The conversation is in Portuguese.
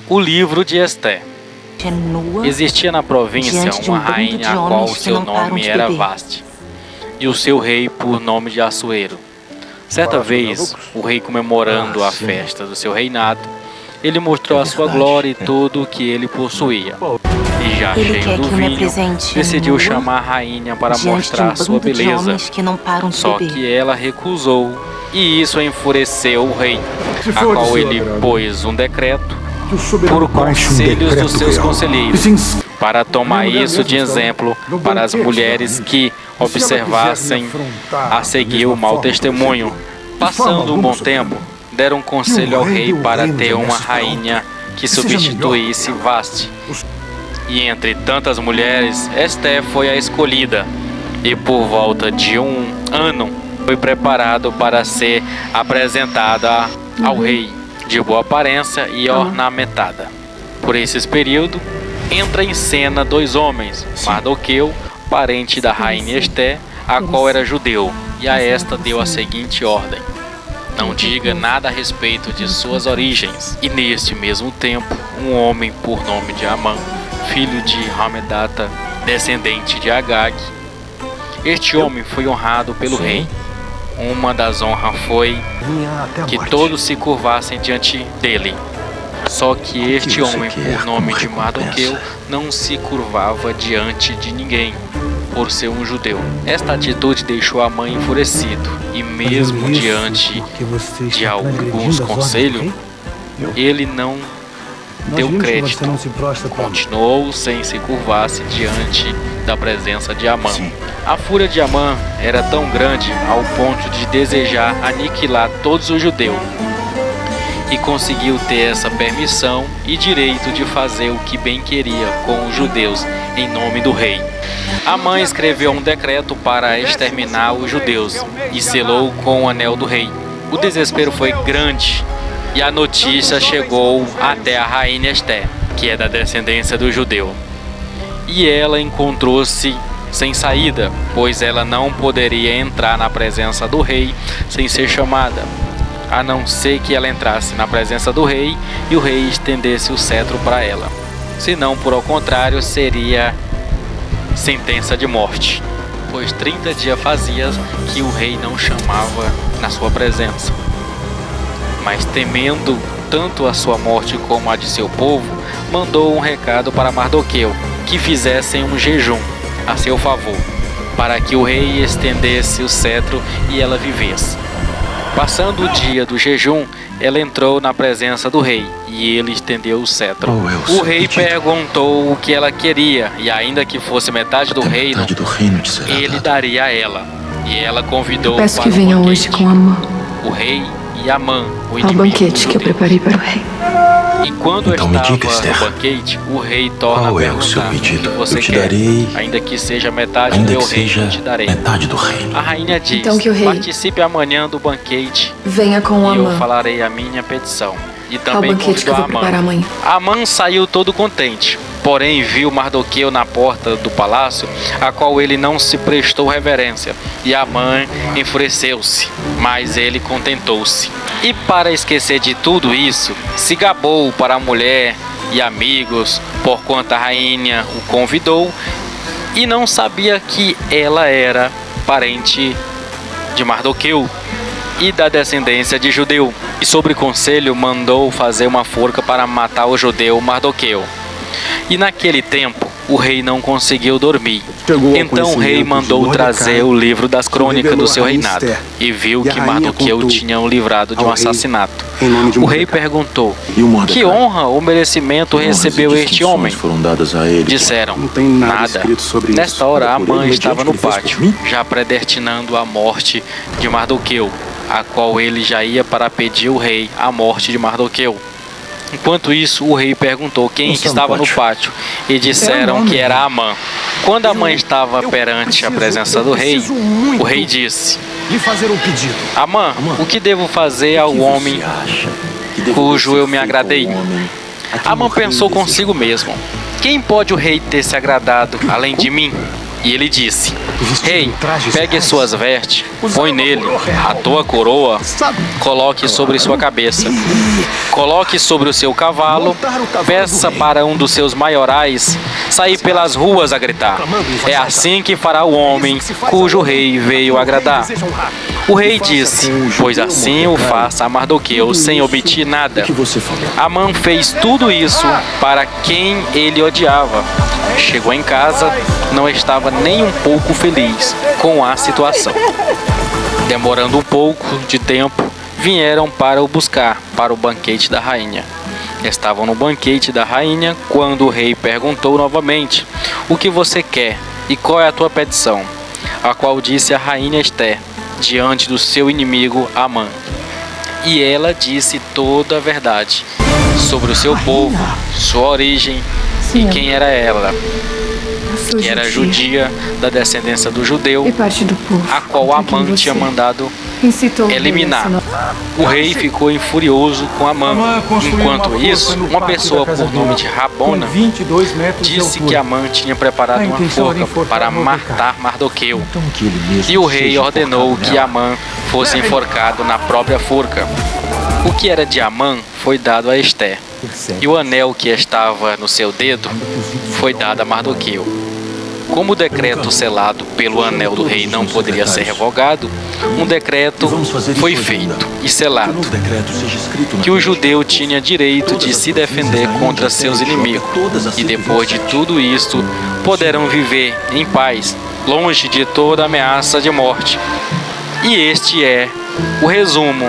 O livro de Esté. Existia na província uma rainha a qual seu nome era Vasti, e o seu rei por nome de Assuero. Certa vez, o rei comemorando a festa do seu reinado, ele mostrou a sua glória e tudo o que ele possuía. E já cheio do vinho, decidiu chamar a rainha para mostrar sua beleza. Só que ela recusou, e isso enfureceu o rei, a qual ele pôs um decreto por conselhos dos seus conselheiros, para tomar isso de exemplo para as mulheres que observassem a seguir o mau testemunho. Passando um bom tempo, deram conselho ao rei para ter uma rainha que substituísse Vasti. E entre tantas mulheres, Esté foi a escolhida, e por volta de um ano foi preparado para ser apresentada ao rei, de boa aparência e ornamentada. Por esse período, entra em cena dois homens, Mardoqueu, parente da rainha Esté, a qual era judeu, e a esta deu a seguinte ordem: não diga nada a respeito de suas origens. E neste mesmo tempo, um homem por nome de Amã, filho de Hamedata, descendente de Agag, este homem foi honrado pelo rei. Uma das honras foi que todos se curvassem diante dele. Só que este homem, por nome de Mardoqueu, não se curvava diante de ninguém, por ser um judeu. Esta atitude deixou Amã enfurecido, e mesmo diante de alguns conselhos, ele não deu crédito. Continuou sem se curvar-se diante da presença de Amã. A fúria de Amã era tão grande ao ponto de desejar aniquilar todos os judeus, e conseguiu ter essa permissão e direito de fazer o que bem queria com os judeus em nome do rei. Amã escreveu um decreto para exterminar os judeus e selou com o anel do rei. O desespero foi grande e a notícia chegou até a rainha Esté, que é da descendência do judeu. E ela encontrou-se sem saída, pois ela não poderia entrar na presença do rei sem ser chamada, a não ser que ela entrasse na presença do rei e o rei estendesse o cetro para ela. Senão, por ao contrário, seria sentença de morte, pois 30 dias fazia que o rei não chamava na sua presença. Mas temendo tanto a sua morte como a de seu povo, mandou um recado para Mardoqueu, que fizessem um jejum a seu favor, para que o rei estendesse o cetro e ela vivesse. Passando o dia do jejum, ela entrou na presença do rei, e ele estendeu o cetro. O rei perguntou o que ela queria, e ainda que fosse metade do reino, ele daria a ela. E ela convidou Peço para que venha banquete hoje com Amã, o rei e Amã, o ao inimigo banquete que eu judeu. preparei para o rei. E quando Então me estava diga, Esther, no banquete, o rei torna qual a é o seu perguntar: pedido? o que você Eu te quer? darei, Ainda que seja metade do ainda meu que reino, seja eu te darei. metade do reino. A rainha diz: Então que o rei participe amanhã do banquete, Venha com e eu Amã falarei a minha petição. E ao também banquete que eu convidou vou preparar Amã. amanhã. Amã saiu todo contente, porém viu Mardoqueu na porta do palácio, a qual ele não se prestou reverência. E Amã enfureceu-se, mas ele contentou-se. E para esquecer de tudo isso, se gabou para a mulher e amigos, porquanto a rainha o convidou, e não sabia que ela era parente de Mardoqueu e da descendência de judeu. E sobre conselho mandou fazer uma forca para matar o judeu Mardoqueu. E naquele tempo o rei não conseguiu dormir. Então o rei mandou trazer o livro das crônicas do seu reinado, e viu que Mardoqueu tinha o livrado de um assassinato. O rei perguntou: que honra ou merecimento recebeu este homem? Disseram: nada. Nesta hora Amã estava no pátio, já predestinando a morte de Mardoqueu, a qual ele já ia para pedir ao rei a morte de Mardoqueu. Enquanto isso, o rei perguntou quem estava no pátio, e disseram que era Amã. Quando Amã estava perante a presença do rei, o rei disse: Amã, o que devo fazer ao homem cujo eu me agradei? Amã pensou consigo mesmo: quem pode o rei ter se agradado além de mim? E ele disse: Rei, pegue suas vestes, põe nele a tua coroa, coloque sobre sua cabeça, coloque sobre o seu cavalo, peça para um dos seus maiorais sair pelas ruas a gritar. É assim que fará o homem cujo rei veio agradar. O rei disse: pois assim o faça a Mardoqueu sem obter nada. Amã fez tudo isso para quem ele odiava. Chegou em casa, não estava nem um pouco feliz com a situação. Demorando um pouco de tempo, vieram para o buscar para o banquete da rainha. Estavam no banquete da rainha quando o rei perguntou novamente: o que você quer e qual é a tua petição? A qual disse a rainha Esté diante do seu inimigo Amã. E ela disse toda a verdade sobre o seu povo, sua origem e quem era ela, que era judia, da descendência do judeu, a qual Amã tinha mandado eliminar. O rei ficou furioso com Amã. Enquanto isso, uma pessoa por nome de Rabona disse que Amã tinha preparado uma forca para matar Mardoqueu. E o rei ordenou que Amã fosse enforcado na própria forca. O que era de Amã foi dado a Esté, e o anel que estava no seu dedo foi dado a Mardoqueu. Como o decreto selado pelo anel do rei não poderia ser revogado, um decreto foi feito e selado, que o judeu tinha direito de se defender contra seus inimigos, e depois de tudo isto, poderão viver em paz, longe de toda ameaça de morte. E este é o resumo